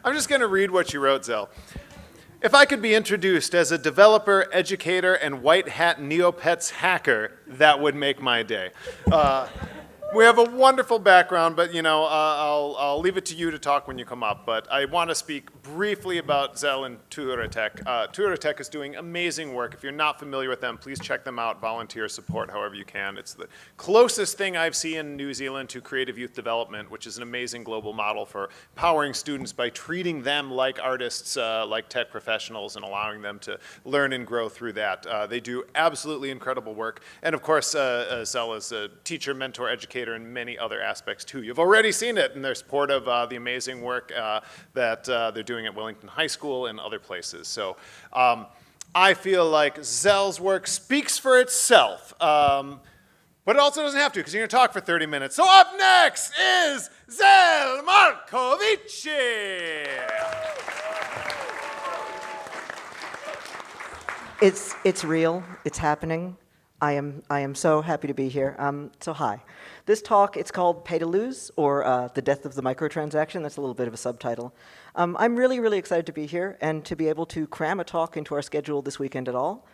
I'm just going to read what you wrote, Zelle. If I could be introduced as a developer, educator, and white hat Neopets hacker, that would make my day. We have a wonderful background, but I'll leave it to you to talk when you come up. But I want to speak briefly about Zelle and Tūhura Tech. Tūhura Tech is doing amazing work. If you're not familiar with them, please check them out, volunteer support however you can. It's the closest thing I've seen in New Zealand to creative youth development, which is an amazing global model for empowering students by treating them like artists, like tech professionals, and allowing them to learn and grow through that. They do absolutely incredible work. And of course, Zelle is a teacher, mentor, educator, and many other aspects too. You've already seen it in their support of the amazing work that they're doing at Wellington High School and other places. So I feel like Zelle's work speaks for itself, but it also doesn't have to, because you're going to talk for 30 minutes. So up next is Zelle Markovici. It's real. It's happening. I am so happy to be here. So hi. This talk, it's called Pay to Lose, or The Death of the Microtransaction. That's a little bit of a subtitle. I'm really, really excited to be here and to be able to cram a talk into our schedule this weekend at all.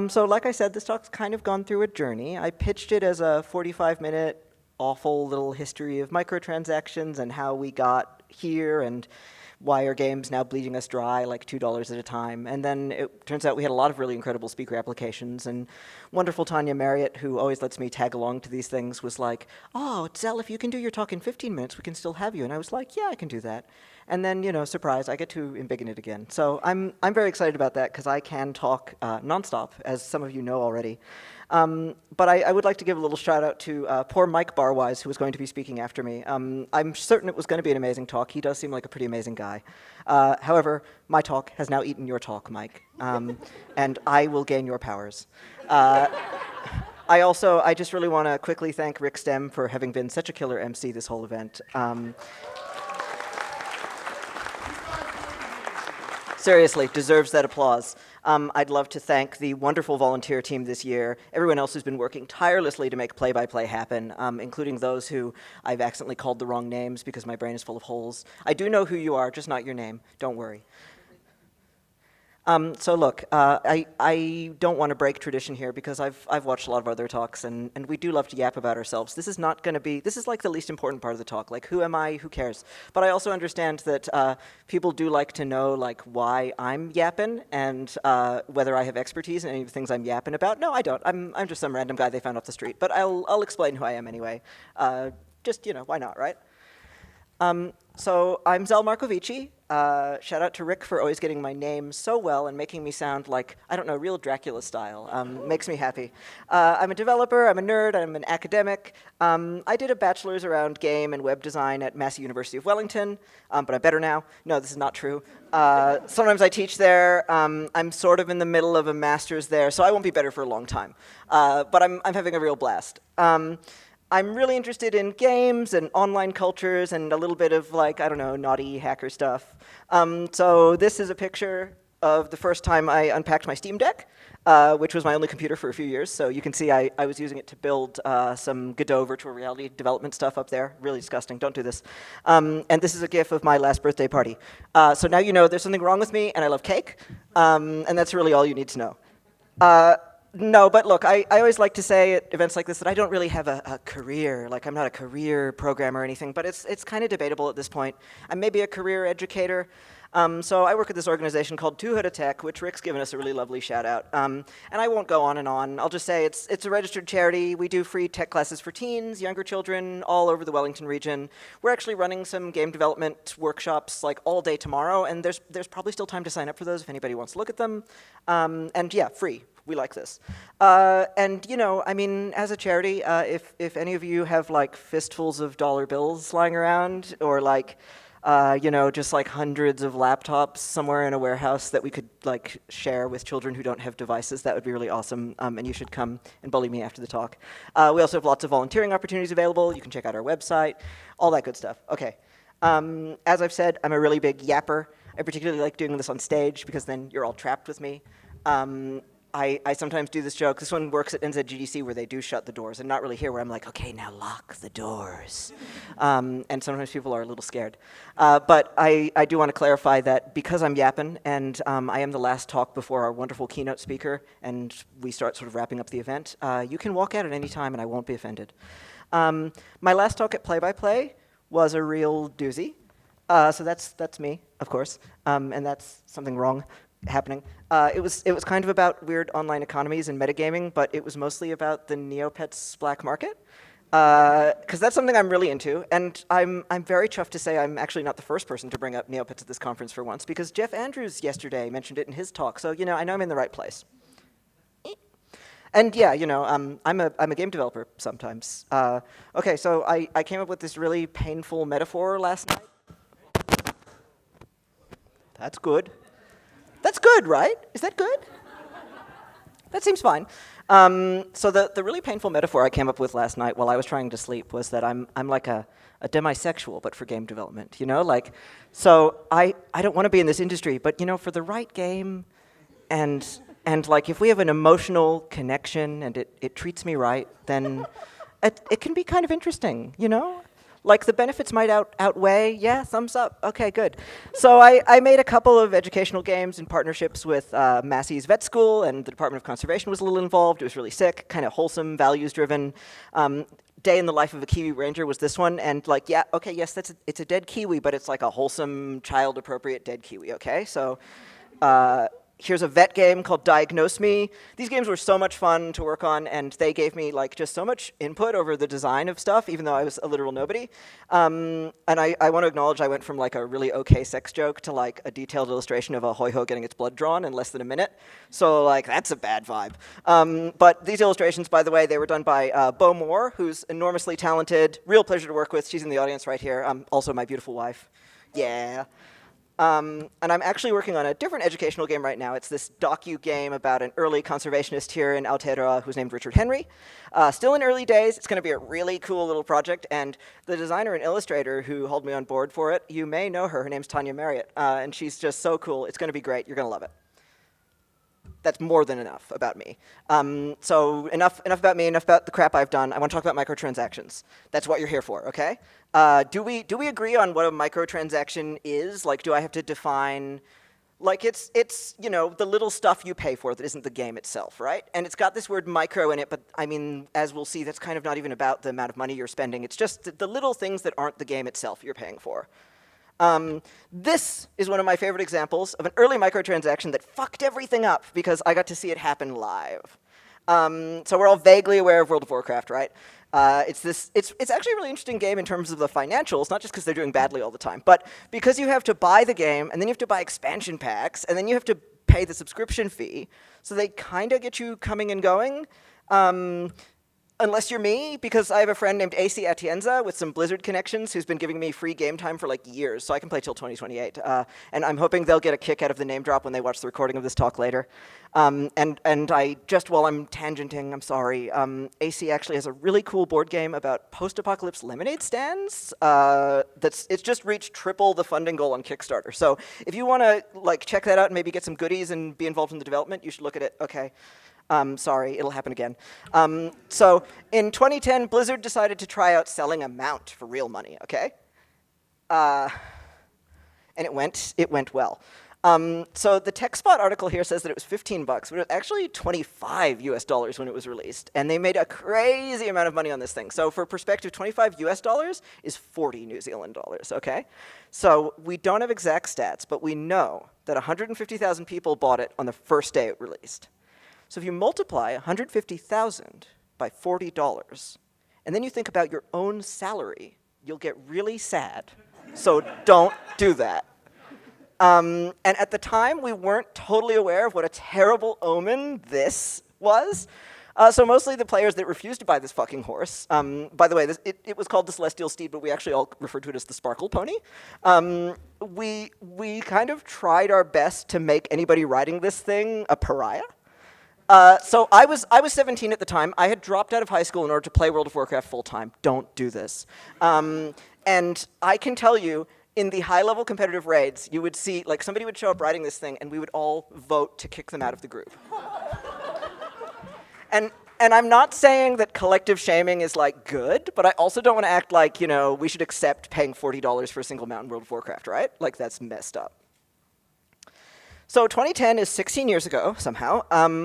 So like I said, this talk's kind of gone through a journey. I pitched it as a 45-minute awful little history of microtransactions and how we got here and why are games now bleeding us dry like $2 at a time. And then it turns out we had a lot of really incredible speaker applications, and wonderful Tanya Marriott, who always lets me tag along to these things, was like, oh, Zelle, if you can do your talk in 15 minutes, we can still have you. And I was like, yeah, I can do that. And then, surprise, I get to embiggen it again. So I'm very excited about that because I can talk nonstop, as some of you know already. But I would like to give a little shout out to poor Mike Barwise, who was going to be speaking after me. I'm certain it was going to be an amazing talk. He does seem like a pretty amazing guy. However, my talk has now eaten your talk, Mike, and I will gain your powers. I just really want to quickly thank Rick Stem for having been such a killer MC this whole event. Seriously, deserves that applause. I'd love to thank the wonderful volunteer team this year, everyone else who's been working tirelessly to make play-by-play happen, including those who I've accidentally called the wrong names because my brain is full of holes. I do know who you are, just not your name. Don't worry. So look, I don't want to break tradition here because I've watched a lot of other talks and we do love to yap about ourselves. This is not going to be, this is like the least important part of the talk. Like, who am I? Who cares? But I also understand that people do like to know like why I'm yapping and whether I have expertise in any of the things I'm yapping about. No, I don't. I'm just some random guy they found off the street. But I'll explain who I am anyway. Just, why not, right? So I'm Zelle Markovici. Shout out to Rick for always getting my name so well and making me sound like, I don't know, real Dracula style. Makes me happy. I'm a developer, I'm a nerd, I'm an academic. I did a bachelor's around game and web design at Massey University of Wellington, but I'm better now. No, this is not true. Sometimes I teach there. I'm sort of in the middle of a master's there, so I won't be better for a long time. But I'm having a real blast. I'm really interested in games and online cultures and a little bit of, like, I don't know, naughty hacker stuff. So this is a picture of the first time I unpacked my Steam Deck, which was my only computer for a few years. So you can see I was using it to build some Godot virtual reality development stuff up there. Really disgusting. Don't do this. And this is a GIF of my last birthday party. So now you know there's something wrong with me and I love cake. And that's really all you need to know. No, but look, I always like to say at events like this that I don't really have a career. Like, I'm not a career programmer or anything, but it's kind of debatable at this point. I'm maybe a career educator. So I work at this organization called Tūhura Tech, which Rick's given us a really lovely shout out. And I won't go on and on. I'll just say it's a registered charity. We do free tech classes for teens, younger children, all over the Wellington region. We're actually running some game development workshops like all day tomorrow, and there's probably still time to sign up for those if anybody wants to look at them. And yeah, free. We like this. And, I mean, as a charity, if any of you have, like, fistfuls of dollar bills lying around or, like, just, like, hundreds of laptops somewhere in a warehouse that we could, like, share with children who don't have devices, that would be really awesome, and you should come and bully me after the talk. We also have lots of volunteering opportunities available. You can check out our website, all that good stuff. Okay. As I've said, I'm a really big yapper. I particularly like doing this on stage because then you're all trapped with me. I sometimes do this joke. This one works at NZGDC where they do shut the doors, and not really here where I'm like, okay, now lock the doors. And sometimes people are a little scared. But I do want to clarify that because I'm yapping, and I am the last talk before our wonderful keynote speaker, and we start sort of wrapping up the event, you can walk out at any time and I won't be offended. My last talk at Play by Play was a real doozy. So that's me, of course, and that's something wrong happening. It was kind of about weird online economies and metagaming, but it was mostly about the Neopets black market, because that's something I'm really into, and I'm very chuffed to say I'm actually not the first person to bring up Neopets at this conference for once, because Jeff Andrews yesterday mentioned it in his talk, so I know I'm in the right place. And yeah, I'm a game developer sometimes. Okay, so I came up with this really painful metaphor last night. That's good. That's good, right? Is that good? That seems fine. So the really painful metaphor I came up with last night while I was trying to sleep was that I'm like a demisexual, but for game development. So I don't want to be in this industry, but for the right game, and like if we have an emotional connection and it treats me right, then it can be kind of interesting. Like the benefits might outweigh, yeah, thumbs up, okay, good. So I made a couple of educational games in partnerships with Massey's Vet School, and the Department of Conservation was a little involved. It was really sick, kind of wholesome, values-driven. Day in the Life of a Kiwi Ranger was this one, and like, yeah, okay, yes, it's a dead kiwi, but it's like a wholesome, child-appropriate dead kiwi, okay? So here's a vet game called Diagnose Me. These games were so much fun to work on, and they gave me like just so much input over the design of stuff, even though I was a literal nobody. And I want to acknowledge I went from like a really okay sex joke to like a detailed illustration of a hoi-ho getting its blood drawn in less than a minute. So like that's a bad vibe. But these illustrations, by the way, they were done by Bo Moore, who's enormously talented. Real pleasure to work with. She's in the audience right here. Also my beautiful wife. Yeah. And I'm actually working on a different educational game right now. It's this docu-game about an early conservationist here in Aotearoa who's named Richard Henry. Still in early days. It's going to be a really cool little project. And the designer and illustrator who held me on board for it, you may know her. Her name's Tanya Marriott. And she's just so cool. It's going to be great. You're going to love it. That's more than enough about me. So enough about me, enough about the crap I've done. I want to talk about microtransactions. That's what you're here for, okay? Do we agree on what a microtransaction is? Like, do I have to define, like it's the little stuff you pay for that isn't the game itself, right? And it's got this word micro in it, but I mean, as we'll see, that's kind of not even about the amount of money you're spending. It's just the little things that aren't the game itself you're paying for. This is one of my favorite examples of an early microtransaction that fucked everything up because I got to see it happen live. So we're all vaguely aware of World of Warcraft, right? It's actually a really interesting game in terms of the financials, not just because they're doing badly all the time, but because you have to buy the game, and then you have to buy expansion packs, and then you have to pay the subscription fee. So they kind of get you coming and going. Unless you're me, because I have a friend named AC Atienza with some Blizzard connections who's been giving me free game time for like years, so I can play till 2028. And I'm hoping they'll get a kick out of the name drop when they watch the recording of this talk later. And I, just while I'm tangenting, I'm sorry, AC actually has a really cool board game about post-apocalypse lemonade stands. It's just reached triple the funding goal on Kickstarter. So if you want to like check that out and maybe get some goodies and be involved in the development, you should look at it. Okay. Sorry, it'll happen again. So in 2010, Blizzard decided to try out selling a mount for real money, okay? And it went well. So the TechSpot article here says that it was $15, but it was actually $25 US when it was released. And they made a crazy amount of money on this thing. So for perspective, $25 US is 40 New Zealand dollars, okay? So we don't have exact stats, but we know that 150,000 people bought it on the first day it released. So if you multiply 150,000 by $40, and then you think about your own salary, you'll get really sad. So don't do that. And at the time, we weren't totally aware of what a terrible omen this was. So mostly the players that refused to buy this fucking horse, by the way, it was called the Celestial Steed, but we actually all referred to it as the Sparkle Pony. We kind of tried our best to make anybody riding this thing a pariah. So I was 17 at the time. I had dropped out of high school in order to play World of Warcraft full time. Don't do this. And I can tell you, in the high-level competitive raids, you would see, like, somebody would show up riding this thing, and we would all vote to kick them out of the group. And I'm not saying that collective shaming is like good, but I also don't want to act like, we should accept paying $40 for a single mount in World of Warcraft, right? Like, that's messed up. So 2010 is 16 years ago, somehow,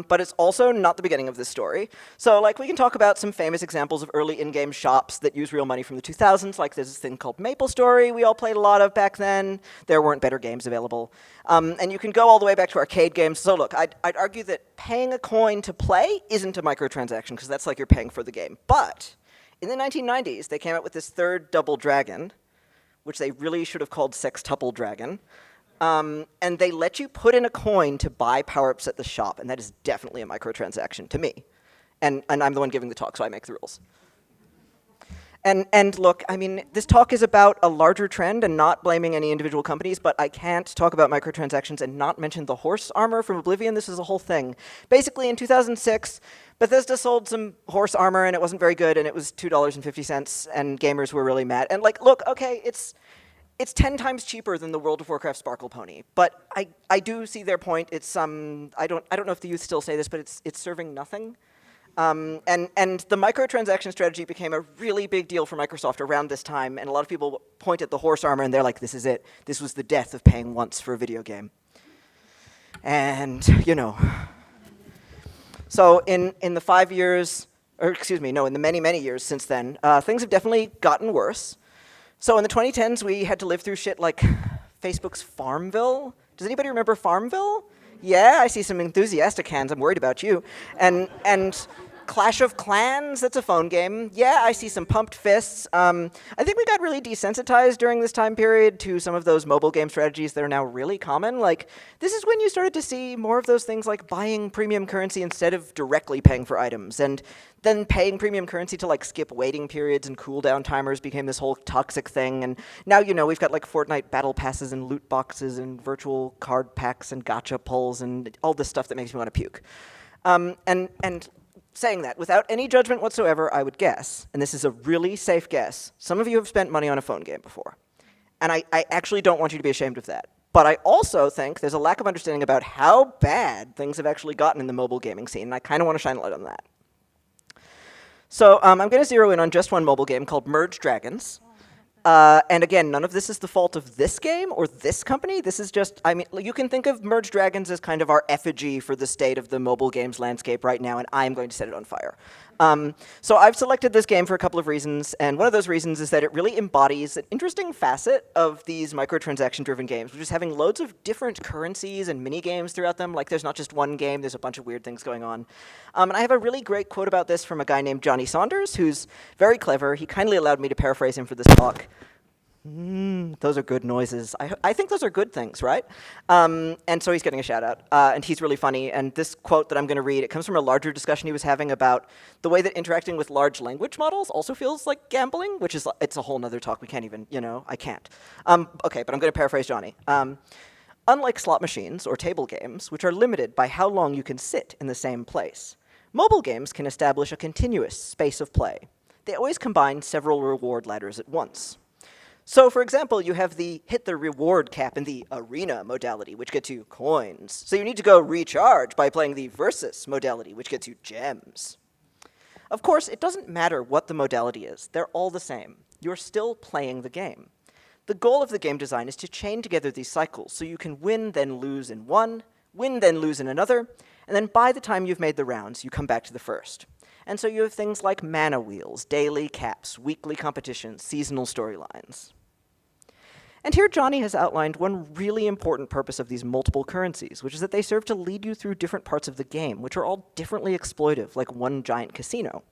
but it's also not the beginning of this story. So we can talk about some famous examples of early in-game shops that use real money from the 2000s, like there's this thing called MapleStory we all played a lot of back then. There weren't better games available. And you can go all the way back to arcade games. So look, I'd argue that paying a coin to play isn't a microtransaction, because that's like you're paying for the game. But in the 1990s, they came out with this third Double Dragon, which they really should have called Sextuple Dragon. And they let you put in a coin to buy power-ups at the shop, and that is definitely a microtransaction to me. And I'm the one giving the talk, so I make the rules. And look, I mean, this talk is about a larger trend and not blaming any individual companies, but I can't talk about microtransactions and not mention the horse armor from Oblivion. This is a whole thing. Basically, in 2006, Bethesda sold some horse armor, and it wasn't very good, and it was $2.50, and gamers were really mad. And look, okay, it's 10 times cheaper than the World of Warcraft Sparkle Pony, but I do see their point. It's I don't know if the youth still say this, but it's serving nothing. And the microtransaction strategy became a really big deal for Microsoft around this time, and a lot of people point at the horse armor and they're like, this is it. This was the death of paying once for a video game. And so in the 5 years, or excuse me, no, in the many, many years since then, things have definitely gotten worse. So in the 2010s, we had to live through shit like Facebook's Farmville. Does anybody remember Farmville? Yeah, I see some enthusiastic hands. I'm worried about you. And Clash of Clans, that's a phone game. Yeah, I see some pumped fists. I think we got really desensitized during this time period to some of those mobile game strategies that are now really common. Like, this is when you started to see more of those things like buying premium currency instead of directly paying for items. And then paying premium currency to skip waiting periods and cooldown timers became this whole toxic thing. And now, we've got Fortnite battle passes and loot boxes and virtual card packs and gacha pulls and all this stuff that makes me want to puke. And saying that, without any judgment whatsoever, I would guess, and this is a really safe guess, some of you have spent money on a phone game before. And I actually don't want you to be ashamed of that. But I also think there's a lack of understanding about how bad things have actually gotten in the mobile gaming scene, and I kind of want to shine a light on that. So I'm going to zero in on just one mobile game called Merge Dragons. And again, none of this is the fault of this game or this company. This is just, you can think of Merge Dragons as kind of our effigy for the state of the mobile games landscape right now, and I'm going to set it on fire. So I've selected this game for a couple of reasons, and one of those reasons is that it really embodies an interesting facet of these microtransaction-driven games, which is having loads of different currencies and mini-games throughout them. Like, there's not just one game, there's a bunch of weird things going on. And I have a really great quote about this from a guy named Johnny Saunders, who's very clever. He kindly allowed me to paraphrase him for this talk. Those are good noises. I think those are good things, right? And so he's getting a shout out, and he's really funny. And this quote that I'm going to read, it comes from a larger discussion he was having about the way that interacting with large language models also feels like gambling, which is, it's a whole nother talk. We can't even, I can't. Okay, but I'm going to paraphrase Johnny. Unlike slot machines or table games, which are limited by how long you can sit in the same place, mobile games can establish a continuous space of play. They always combine several reward ladders at once. So, for example, you have the hit the reward cap in the arena modality, which gets you coins. So you need to go recharge by playing the versus modality, which gets you gems. Of course, it doesn't matter what the modality is. They're all the same. You're still playing the game. The goal of the game design is to chain together these cycles so you can win, then lose in one, win, then lose in another, and then by the time you've made the rounds, you come back to the first. And so you have things like mana wheels, daily caps, weekly competitions, seasonal storylines. And here Johnny has outlined one really important purpose of these multiple currencies, which is that they serve to lead you through different parts of the game, which are all differently exploitive, like one giant casino.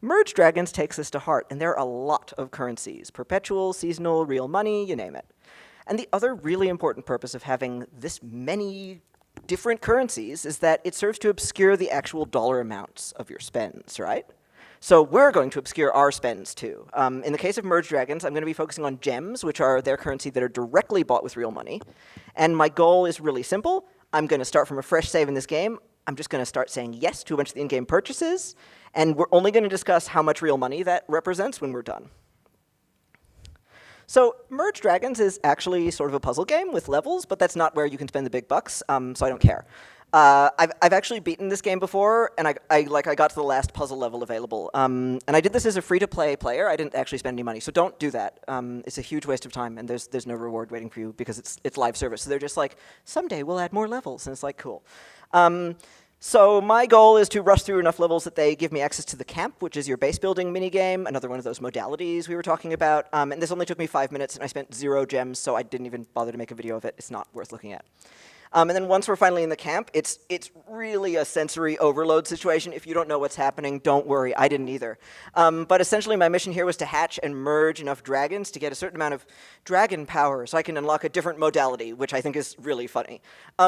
Merge Dragons takes this to heart, and there are a lot of currencies: perpetual, seasonal, real money, you name it. And the other really important purpose of having this many different currencies is that it serves to obscure the actual dollar amounts of your spends, right? So we're going to obscure our spends too. In the case of Merge Dragons, I'm going to be focusing on gems, which are their currency that are directly bought with real money. And my goal is really simple. I'm going to start from a fresh save in this game. I'm just going to start saying yes to a bunch of the in-game purchases. And we're only going to discuss how much real money that represents when we're done. So Merge Dragons is actually sort of a puzzle game with levels, but that's not where you can spend the big bucks, so I don't care. I've actually beaten this game before, and I got to the last puzzle level available. And I did this as a free-to-play player. I didn't actually spend any money, so don't do that. It's a huge waste of time, and there's no reward waiting for you because it's live service. So they're just like, someday we'll add more levels, and it's like, cool. So my goal is to rush through enough levels that they give me access to the camp, which is your base building minigame, another one of those modalities we were talking about. And this only took me 5 minutes, and I spent 0 gems, so I didn't even bother to make a video of it. It's not worth looking at. And then once we're finally in the camp, it's really a sensory overload situation. If you don't know what's happening, don't worry. I didn't either. But essentially, my mission here was to hatch and merge enough dragons to get a certain amount of dragon power so I can unlock a different modality, which I think is really funny.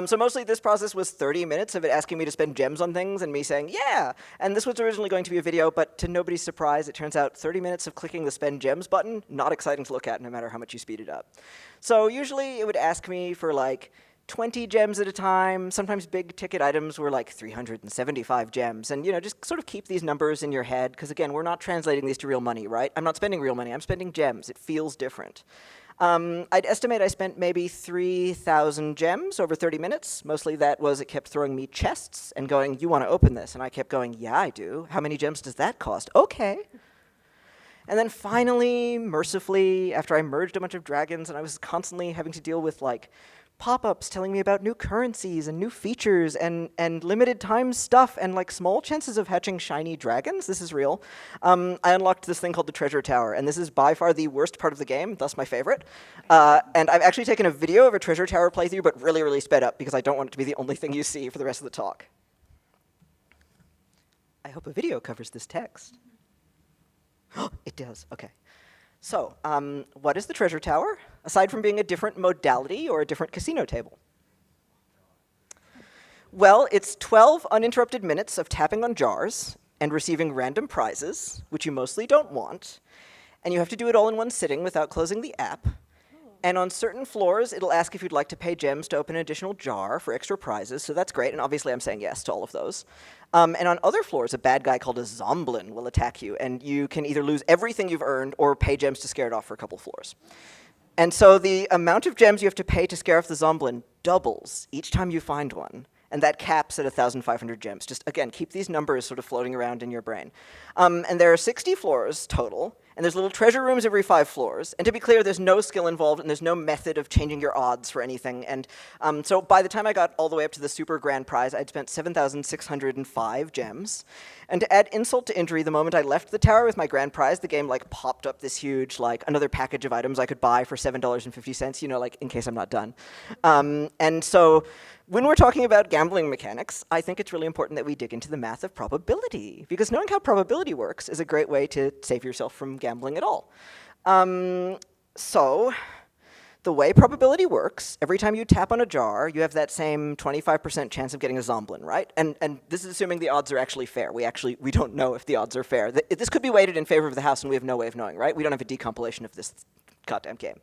So mostly this process was 30 minutes of it asking me to spend gems on things and me saying, yeah! And this was originally going to be a video, but to nobody's surprise, it turns out 30 minutes of clicking the spend gems button, not exciting to look at no matter how much you speed it up. So usually it would ask me for like 20 gems at a time. Sometimes big ticket items were like 375 gems. And, you know, just sort of keep these numbers in your head, because again, we're not translating these to real money, right? I'm not spending real money, I'm spending gems. It feels different. I'd estimate I spent maybe 3,000 gems over 30 minutes. Mostly that was it kept throwing me chests and going, you want to open this? And I kept going, yeah, I do. How many gems does that cost? Okay. And then finally, mercifully, after I merged a bunch of dragons and I was constantly having to deal with like pop-ups telling me about new currencies and new features and limited time stuff and like small chances of hatching shiny dragons, this is real, I unlocked this thing called the treasure tower, and this is by far the worst part of the game, thus my favorite. And I've actually taken a video of a treasure tower playthrough, but really, really sped up because I don't want it to be the only thing you see for the rest of the talk. I hope a video covers this text. It does, okay. So, what is the treasure tower, aside from being a different modality or a different casino table? Well, it's 12 uninterrupted minutes of tapping on jars and receiving random prizes, which you mostly don't want, and you have to do it all in one sitting without closing the app. And on certain floors, it'll ask if you'd like to pay gems to open an additional jar for extra prizes, so that's great, and obviously I'm saying yes to all of those. And on other floors, a bad guy called a Zomblin will attack you, and you can either lose everything you've earned or pay gems to scare it off for a couple floors. And so the amount of gems you have to pay to scare off the Zomblin doubles each time you find one, and that caps at 1,500 gems. Just, again, keep these numbers sort of floating around in your brain. And there are 60 floors total, and there's little treasure rooms every 5 floors. And to be clear, there's no skill involved, and there's no method of changing your odds for anything. And so by the time I got all the way up to the super grand prize, I'd spent 7,605 gems. And to add insult to injury, the moment I left the tower with my grand prize, the game like popped up this huge, like, another package of items I could buy for $7.50, you know, like, in case I'm not done. And so when we're talking about gambling mechanics, I think it's really important that we dig into the math of probability, because knowing how probability works is a great way to save yourself from gambling at all. So the way probability works, every time you tap on a jar, you have that same 25% chance of getting a Zomblin, right? And this is assuming the odds are actually fair. We don't know if the odds are fair. This could be weighted in favor of the house, and we have no way of knowing, right? We don't have a decompilation of this goddamn game.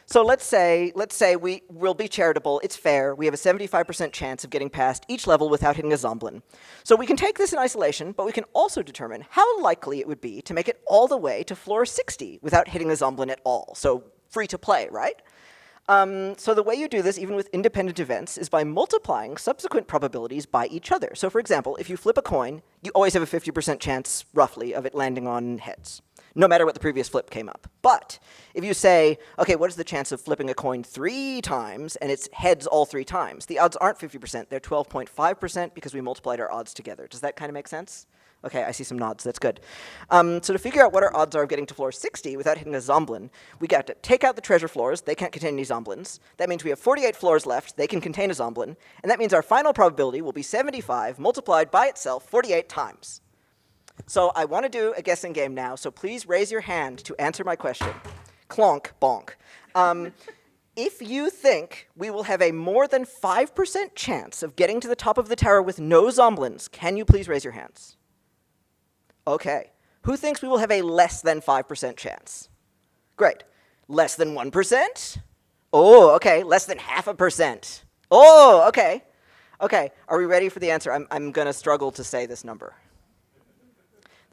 So let's say we will be charitable, it's fair, we have a 75% chance of getting past each level without hitting a Zomblin. So we can take this in isolation, but we can also determine how likely it would be to make it all the way to floor 60 without hitting a Zomblin at all. So free to play, right? So the way you do this, even with independent events, is by multiplying subsequent probabilities by each other. So for example, if you flip a coin, you always have a 50% chance, roughly, of it landing on heads, no matter what the previous flip came up. But if you say, okay, what is the chance of flipping a coin 3 times, and it's heads all 3 times? The odds aren't 50%, they're 12.5% because we multiplied our odds together. Does that kind of make sense? Okay, I see some nods, that's good. So to figure out what our odds are of getting to floor 60 without hitting a Zomblin, we got to take out the treasure floors, they can't contain any Zomblins. That means we have 48 floors left, they can contain a Zomblin, and that means our final probability will be 75 multiplied by itself 48 times. So I want to do a guessing game now, so please raise your hand to answer my question. Clonk, bonk. If you think we will have a more than 5% chance of getting to the top of the tower with no Zomblins, can you please raise your hands? Okay. Who thinks we will have a less than 5% chance? Great. Less than 1%? Oh, okay. Less than 0.5%. Oh, okay. Okay. Are we ready for the answer? I'm going to struggle to say this number.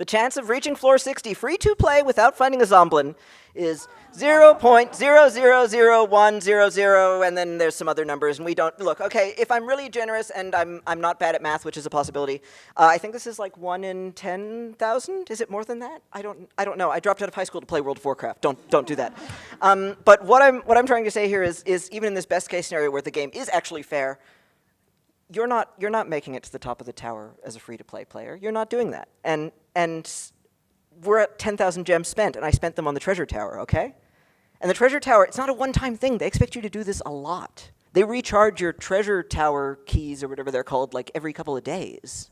The chance of reaching floor 60 free to play without finding a Zomblin is 0.000100, and then there's some other numbers, and we don't look. Okay, if I'm really generous and I'm not bad at math, which is a possibility, I think this is like 1 in 10,000. Is it more than that? I don't know. I dropped out of high school to play World of Warcraft. Don't do that. But what I'm trying to say here is even in this best case scenario where the game is actually fair, you're not making it to the top of the tower as a free-to-play player. You're not doing that. And we're at 10,000 gems spent, and I spent them on the treasure tower, okay? And the treasure tower, it's not a one-time thing. They expect you to do this a lot. They recharge your treasure tower keys, or whatever they're called, like every couple of days.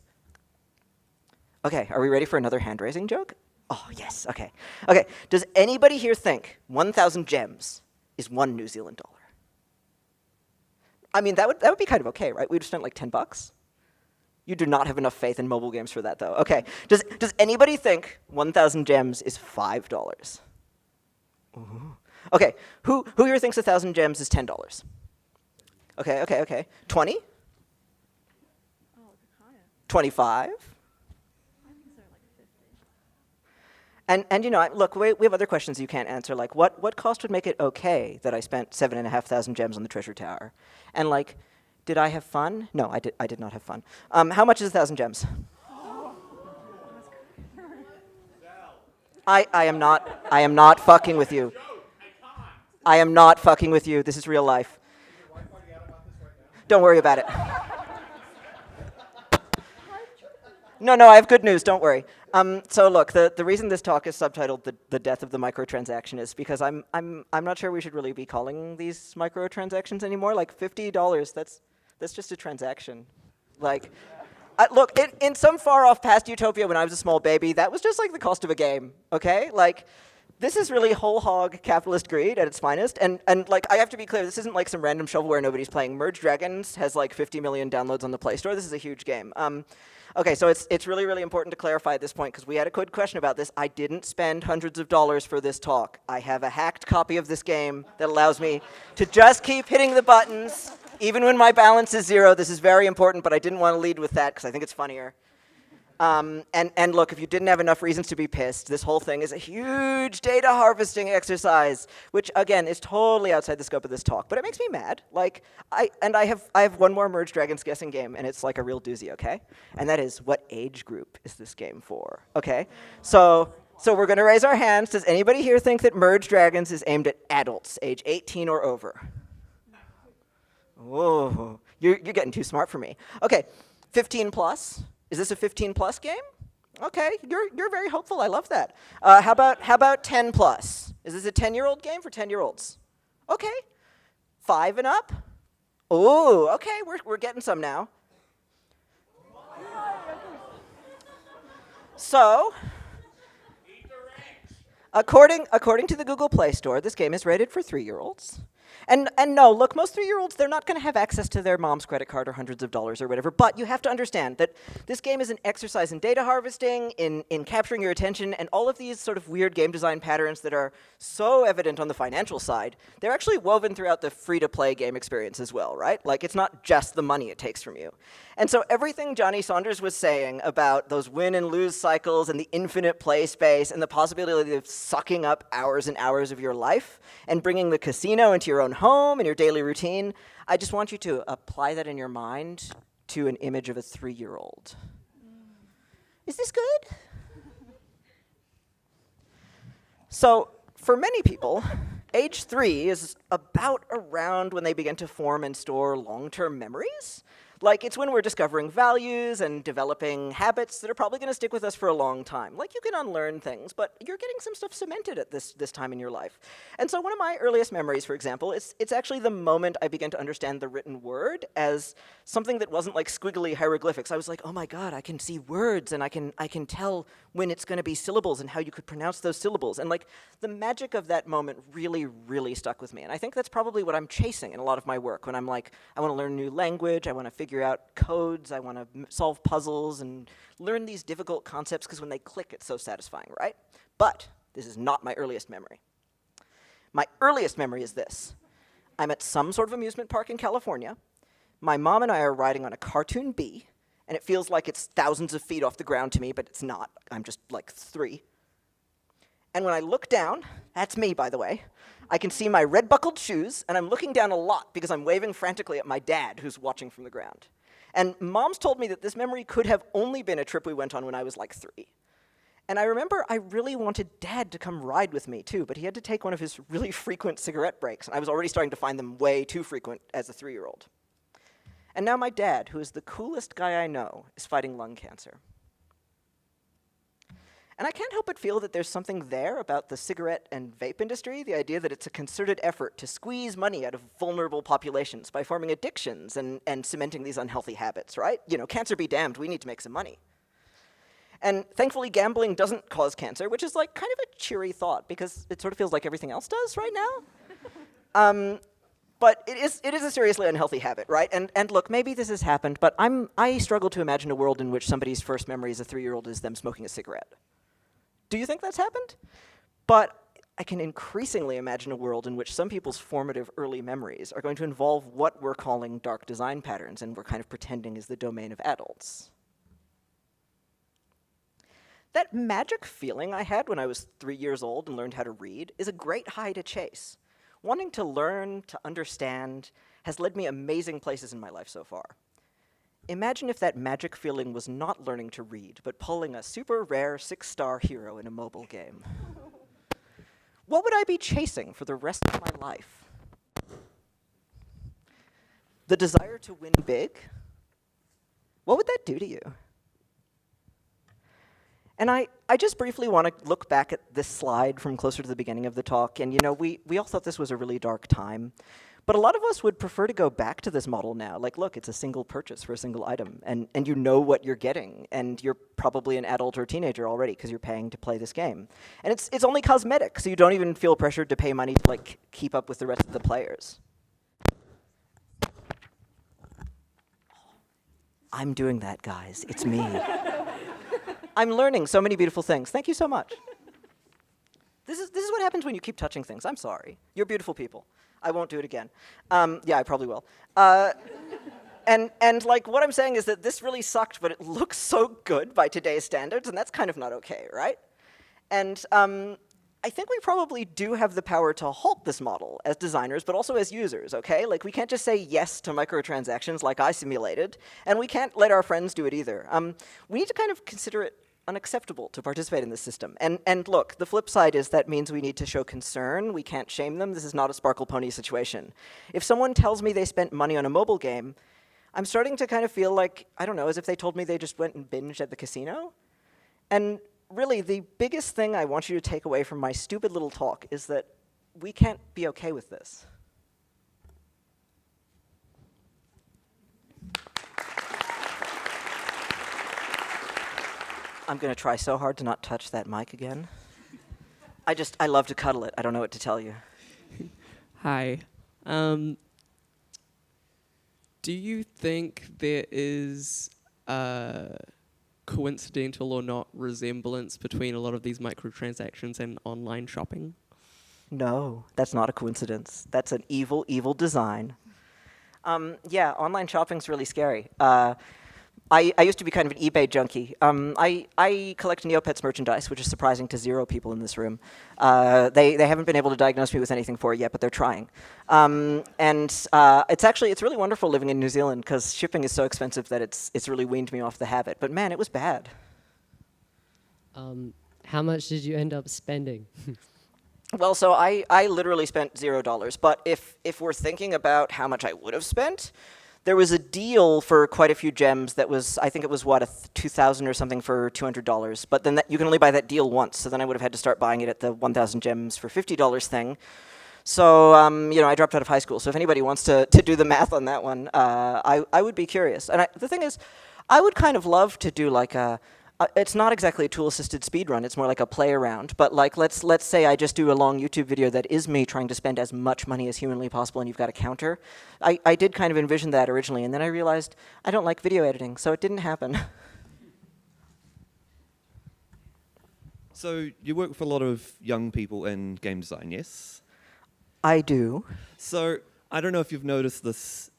Okay, are we ready for another hand-raising joke? Oh, yes, okay. Okay, does anybody here think 1,000 gems is $1 New Zealand dollar? I mean, that would be kind of okay, right? We'd have spent like $10. You do not have enough faith in mobile games for that, though. Okay, does anybody think 1,000 gems is $5? Ooh. Okay, who here thinks 1,000 gems is $10? Okay. 20? Oh, higher. 25? I think so, like 50. And you know, look, we have other questions you can't answer, like what cost would make it okay that I spent 7,500 gems on the treasure tower? And like, did I have fun? No, I did not have fun. How much is 1,000 gems? I am not fucking with you. I am not fucking with you. This is real life. Don't worry about it. No, I have good news. Don't worry. So look, the reason this talk is subtitled "The Death of the Microtransaction" is because I'm not sure we should really be calling these microtransactions anymore. Like $50, that's just a transaction. Like, look, in some far off past utopia when I was a small baby, that was just like the cost of a game. Okay, like. This is really whole hog capitalist greed at its finest, and like I have to be clear, this isn't like some random shovelware nobody's playing. Merge Dragons has like 50 million downloads on the Play Store. This is a huge game. Okay, so it's really, really important to clarify at this point because we had a good question about this. I didn't spend hundreds of dollars for this talk. I have a hacked copy of this game that allows me to just keep hitting the buttons even when my balance is 0. This is very important, but I didn't want to lead with that because I think it's funnier. And look, if you didn't have enough reasons to be pissed, this whole thing is a huge data harvesting exercise, which again is totally outside the scope of this talk. But it makes me mad. Like, I have one more Merge Dragons guessing game, and it's like a real doozy, okay? And that is, what age group is this game for? Okay, so we're gonna raise our hands. Does anybody here think that Merge Dragons is aimed at adults, age 18 or over? Whoa, you're getting too smart for me. Okay, 15 plus. Is this a 15-plus game? Okay, you're very hopeful. I love that. How about 10 plus? Is this a 10-year-old game for 10-year-olds? Okay, 5 and up. Ooh, okay, we're getting some now. So, according to the Google Play Store, this game is rated for 3-year-olds. And no, look, most 3-year-olds, they're not going to have access to their mom's credit card or hundreds of dollars or whatever, but you have to understand that this game is an exercise in data harvesting, in capturing your attention, and all of these sort of weird game design patterns that are so evident on the financial side, they're actually woven throughout the free-to-play game experience as well, right? Like, it's not just the money it takes from you. And so everything Johnny Saunders was saying about those win and lose cycles and the infinite play space and the possibility of sucking up hours and hours of your life and bringing the casino into your own home and your daily routine, I just want you to apply that in your mind to an image of a 3-year-old. Is this good? So, for many people, age 3 is about around when they begin to form and store long-term memories. Like, it's when we're discovering values and developing habits that are probably going to stick with us for a long time. Like, you can unlearn things, but you're getting some stuff cemented at this time in your life. And so one of my earliest memories, for example, it's actually the moment I began to understand the written word as something that wasn't like squiggly hieroglyphics. I was like, oh my god, I can see words, and I can tell when it's going to be syllables and how you could pronounce those syllables. And like, the magic of that moment really, really stuck with me. And I think that's probably what I'm chasing in a lot of my work when I'm like, I want to learn a new language, I want to figure out codes, I want to solve puzzles and learn these difficult concepts because when they click, it's so satisfying, right? But this is not my earliest memory. My earliest memory is this. I'm at some sort of amusement park in California. My mom and I are riding on a cartoon bee, and it feels like it's thousands of feet off the ground to me, but it's not. I'm just like 3. And when I look down, that's me, by the way, I can see my red-buckled shoes, and I'm looking down a lot because I'm waving frantically at my dad, who's watching from the ground. And Mom's told me that this memory could have only been a trip we went on when I was like 3. And I remember I really wanted Dad to come ride with me, too, but he had to take one of his really frequent cigarette breaks, and I was already starting to find them way too frequent as a 3-year-old. And now my dad, who is the coolest guy I know, is fighting lung cancer. And I can't help but feel that there's something there about the cigarette and vape industry, the idea that it's a concerted effort to squeeze money out of vulnerable populations by forming addictions and cementing these unhealthy habits, right? You know, cancer be damned, we need to make some money. And thankfully, gambling doesn't cause cancer, which is like kind of a cheery thought, because it sort of feels like everything else does right now. But it is a seriously unhealthy habit, right? And look, maybe this has happened, but I struggle to imagine a world in which somebody's first memory as a 3-year-old is them smoking a cigarette. Do you think that's happened? But I can increasingly imagine a world in which some people's formative early memories are going to involve what we're calling dark design patterns, and we're kind of pretending is the domain of adults. That magic feeling I had when I was 3 years old and learned how to read is a great high to chase. Wanting to learn, to understand, has led me amazing places in my life so far. Imagine if that magic feeling was not learning to read, but pulling a super rare 6-star hero in a mobile game. What would I be chasing for the rest of my life? The desire to win big? What would that do to you? And I just briefly want to look back at this slide from closer to the beginning of the talk, and you know, we all thought this was a really dark time. But a lot of us would prefer to go back to this model now. Like, look, it's a single purchase for a single item, and you know what you're getting, and you're probably an adult or teenager already because you're paying to play this game. And it's only cosmetic, so you don't even feel pressured to pay money to like keep up with the rest of the players. I'm doing that, guys. It's me. I'm learning so many beautiful things. Thank you so much. This is what happens when you keep touching things. I'm sorry. You're beautiful people. I won't do it again. Yeah, I probably will. And like what I'm saying is that this really sucked, but it looks so good by today's standards, and that's kind of not okay, right? And I think we probably do have the power to halt this model as designers, but also as users, okay? Like, we can't just say yes to microtransactions like I simulated, and we can't let our friends do it either. We need to kind of consider it unacceptable to participate in this system. And look, the flip side is that means we need to show concern. We can't shame them. This is not a Sparkle Pony situation. If someone tells me they spent money on a mobile game, I'm starting to kind of feel like, I don't know, as if they told me they just went and binged at the casino. And really, the biggest thing I want you to take away from my stupid little talk is that we can't be okay with this. I'm going to try so hard to not touch that mic again. I love to cuddle it. I don't know what to tell you. Hi. Do you think there is coincidental or not resemblance between a lot of these microtransactions and online shopping? No, that's not a coincidence. That's an evil, evil design. Yeah, online shopping's really scary. I used to be kind of an eBay junkie. I collect Neopets merchandise, which is surprising to 0 people in this room. They haven't been able to diagnose me with anything for it yet, but they're trying. It's really wonderful living in New Zealand because shipping is so expensive that it's really weaned me off the habit. But man, it was bad. How much did you end up spending? Well, so I literally spent $0. But if we're thinking about how much I would have spent, there was a deal for quite a few gems that was, I think it was, what, 2,000 or something for $200. But then you can only buy that deal once, so then I would have had to start buying it at the 1,000 gems for $50 thing. So, you know, I dropped out of high school. So if anybody wants to do the math on that one, I would be curious. And the thing is, I would kind of love to do like a, it's not exactly a tool-assisted speedrun, it's more like a play around. But like, let's say I just do a long YouTube video that is me trying to spend as much money as humanly possible and you've got a counter. I did kind of envision that originally, and then I realized I don't like video editing, so it didn't happen. So you work with a lot of young people in game design, yes? I do. So I don't know if you've noticed this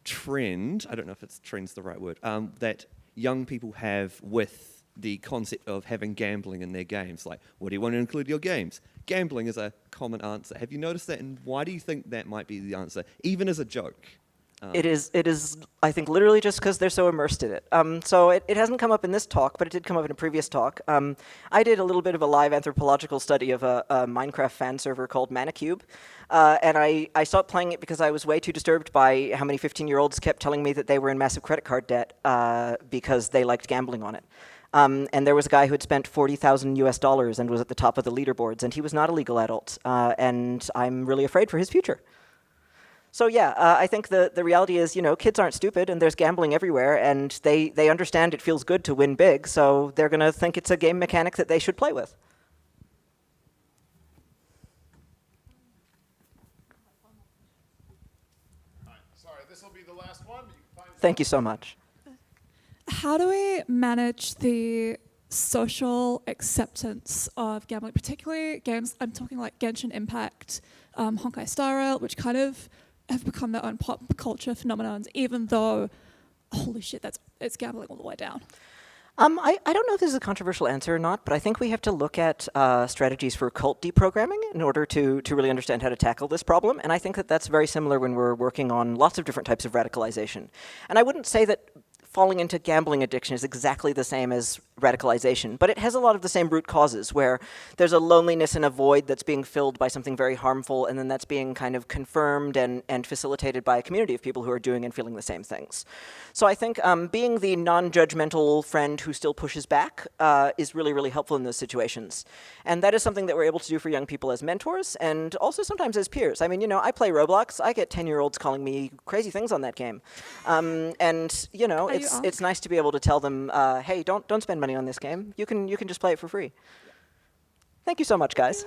trend, I don't know if trend's the right word, that young people have with the concept of having gambling in their games. Like, what do you want to include in your games? Gambling is a common answer. Have you noticed that, and why do you think that might be the answer, even as a joke? It is, I think, literally just because they're so immersed in it. So it hasn't come up in this talk, but it did come up in a previous talk. I did a little bit of a live anthropological study of a Minecraft fan server called Manicube, and I stopped playing it because I was way too disturbed by how many 15-year-olds kept telling me that they were in massive credit card debt because they liked gambling on it. And there was a guy who had spent $40,000 US and was at the top of the leaderboards, and he was not a legal adult, and I'm really afraid for his future. So yeah, I think the reality is, kids aren't stupid, and there's gambling everywhere, and they understand it feels good to win big, so they're going to think it's a game mechanic that they should play with. All right, sorry, this will be the last one. Thank you so much. How do we manage the social acceptance of gambling, particularly games, I'm talking like Genshin Impact, Honkai Star Rail, which kind of have become their own pop culture phenomenons, even though, holy shit, it's gambling all the way down. I don't know if this is a controversial answer or not, but I think we have to look at strategies for cult deprogramming in order to really understand how to tackle this problem. And I think that that's very similar when we're working on lots of different types of radicalization. And I wouldn't say that falling into gambling addiction is exactly the same as radicalization, but it has a lot of the same root causes, where there's a loneliness and a void that's being filled by something very harmful, and then that's being kind of confirmed and facilitated by a community of people who are doing and feeling the same things. So I think being the non-judgmental friend who still pushes back is really, really helpful in those situations. And that is something that we're able to do for young people as mentors, and also sometimes as peers. I mean, I play Roblox. I get 10-year-olds calling me crazy things on that game. And, it's nice to be able to tell them, hey, don't spend money on this game. You can just play it for free. Thank you so much, guys.